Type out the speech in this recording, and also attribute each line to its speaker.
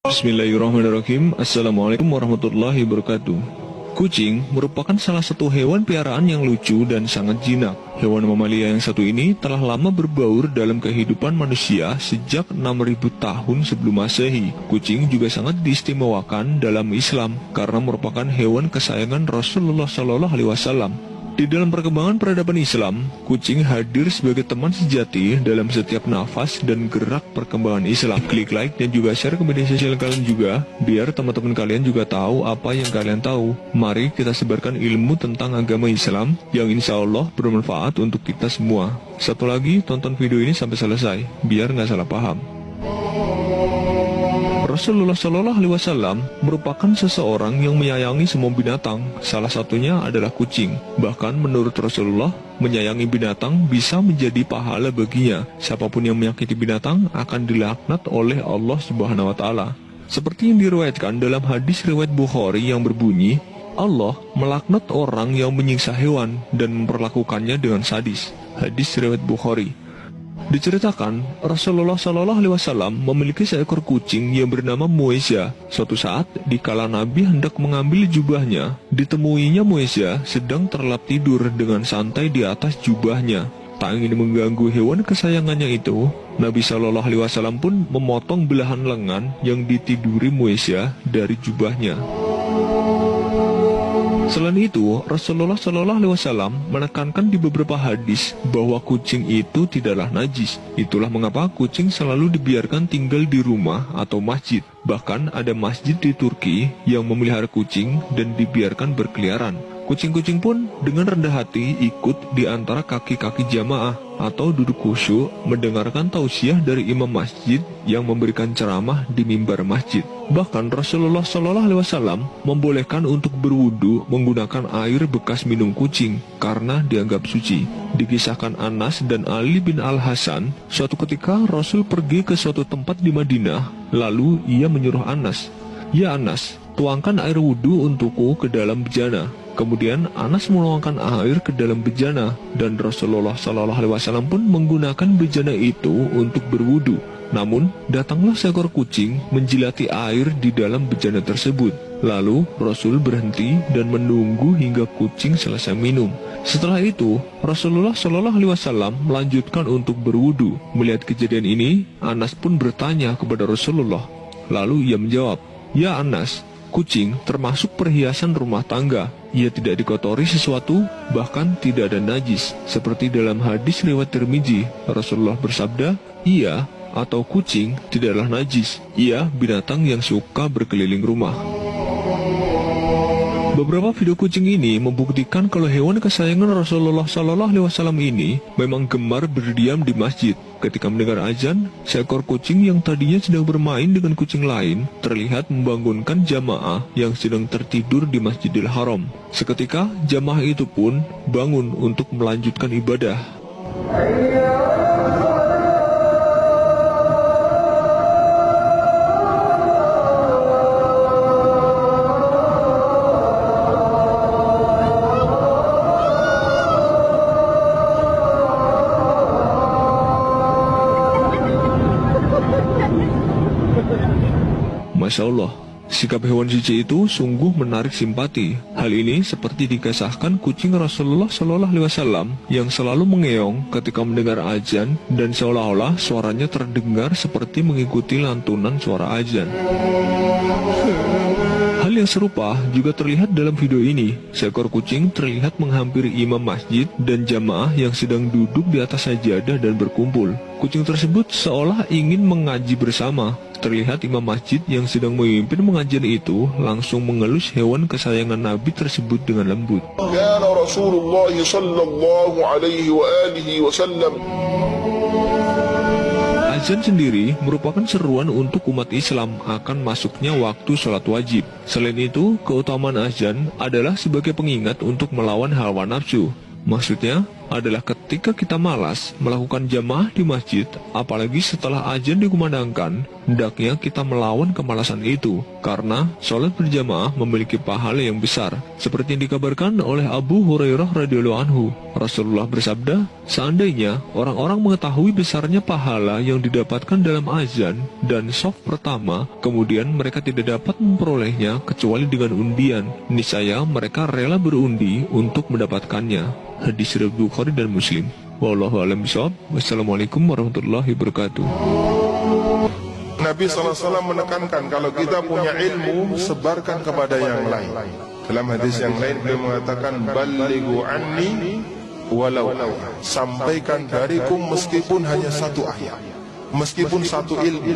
Speaker 1: Bismillahirrahmanirrahim. Assalamualaikum warahmatullahi wabarakatuh. Kucing merupakan salah satu hewan piaraan yang lucu dan sangat jinak. Hewan mamalia yang satu ini telah lama berbaur dalam kehidupan manusia sejak 6.000 tahun sebelum Masehi. Kucing juga sangat diistimewakan dalam Islam karena merupakan hewan kesayangan Rasulullah SAW. Di dalam perkembangan peradaban Islam, kucing hadir sebagai teman sejati dalam setiap nafas dan gerak perkembangan Islam. Klik like dan juga share ke media sosial kalian juga, biar teman-teman kalian juga tahu apa yang kalian tahu. Mari kita sebarkan ilmu tentang agama Islam yang insya Allah bermanfaat untuk kita semua. Satu lagi, tonton video ini sampai selesai, biar nggak salah paham. Rasulullah SAW merupakan seseorang yang menyayangi semua binatang, salah satunya adalah kucing. Bahkan menurut Rasulullah, menyayangi binatang bisa menjadi pahala baginya. Siapapun yang menyakiti binatang akan dilaknat oleh Allah Subhanahu wa Ta'ala. Seperti yang diriwayatkan dalam hadis riwayat Bukhari yang berbunyi, Allah melaknat orang yang menyiksa hewan dan memperlakukannya dengan sadis. Hadis riwayat Bukhari. Diceritakan, Rasulullah SAW memiliki seekor kucing yang bernama Muesya. Suatu saat, dikala Nabi hendak mengambil jubahnya, ditemuinya Muesya sedang terlelap tidur dengan santai di atas jubahnya. Tak ingin mengganggu hewan kesayangannya itu, Nabi SAW pun memotong belahan lengan yang ditiduri Muesya dari jubahnya. Selain itu, Rasulullah SAW menekankan di beberapa hadis bahwa kucing itu tidaklah najis. Itulah mengapa kucing selalu dibiarkan tinggal di rumah atau masjid. Bahkan ada masjid di Turki yang memelihara kucing dan dibiarkan berkeliaran. Kucing-kucing pun dengan rendah hati ikut di antara kaki-kaki jamaah atau duduk khusyuk mendengarkan tausiah dari imam masjid yang memberikan ceramah di mimbar masjid. Bahkan Rasulullah SAW membolehkan untuk berwudu menggunakan air bekas minum kucing karena dianggap suci. Dikisahkan Anas dan Ali bin Al-Hasan, suatu ketika Rasul pergi ke suatu tempat di Madinah, lalu ia menyuruh Anas, "Ya Anas, tuangkan air wudu untukku ke dalam bejana." Kemudian Anas menuangkan air ke dalam bejana dan Rasulullah SAW pun menggunakan bejana itu untuk berwudu. Namun datanglah seekor kucing menjilati air di dalam bejana tersebut. Lalu Rasul berhenti dan menunggu hingga kucing selesai minum. Setelah itu Rasulullah SAW melanjutkan untuk berwudu. Melihat kejadian ini, Anas pun bertanya kepada Rasulullah. Lalu ia menjawab, "Ya Anas, kucing termasuk perhiasan rumah tangga. Ia tidak dikotori sesuatu, bahkan tidak ada najis." Seperti dalam hadis riwayat Tirmizi, Rasulullah bersabda, "Ia atau kucing tidaklah najis. Ia binatang yang suka berkeliling rumah." Beberapa video kucing ini membuktikan kalau hewan kesayangan Rasulullah SAW ini memang gemar berdiam di masjid. Ketika mendengar azan, seekor kucing yang tadinya sedang bermain dengan kucing lain terlihat membangunkan jamaah yang sedang tertidur di Masjidil Haram. Seketika, jamaah itu pun bangun untuk melanjutkan ibadah. Masya Allah, sikap hewan suci itu sungguh menarik simpati. Hal ini seperti dikisahkan kucing Rasulullah SAW yang selalu mengeong ketika mendengar azan dan seolah-olah suaranya terdengar seperti mengikuti lantunan suara azan. Hal yang serupa juga terlihat dalam video ini. Seekor kucing terlihat menghampiri imam masjid dan jamaah yang sedang duduk di atas sajadah dan berkumpul. Kucing tersebut seolah ingin mengaji bersama. Terlihat imam masjid yang sedang memimpin pengajian itu langsung mengelus hewan kesayangan Nabi tersebut dengan lembut.
Speaker 2: Kana Rasulullah sallallahu alaihi wa alihi wasallam.
Speaker 1: Azan sendiri merupakan seruan untuk umat Islam akan masuknya waktu sholat wajib. Selain itu, keutamaan azan adalah sebagai pengingat untuk melawan hawa nafsu. Maksudnya, adalah ketika kita malas melakukan jamaah di masjid, apalagi setelah azan dikumandangkan, hendaknya kita melawan kemalasan itu, karena sholat berjamaah memiliki pahala yang besar. Seperti yang dikabarkan oleh Abu Hurairah radhiyallahu anhu, Rasulullah bersabda, seandainya orang-orang mengetahui besarnya pahala yang didapatkan dalam azan dan shaf pertama, kemudian mereka tidak dapat memperolehnya kecuali dengan undian, niscaya mereka rela berundi untuk mendapatkannya. Hadis riwayat Bukhari dan Muslim. Wallahu a'lam bishawab. Wassalamualaikum warahmatullahi wabarakatuh.
Speaker 2: Nabi SAW menekankan kalau kita punya ilmu, sebarkan kepada yang lain. Dalam hadis yang lain beliau mengatakan, balighu anni walau ayat. Sampaikan dariku meskipun hanya satu ayat, meskipun satu ilmu.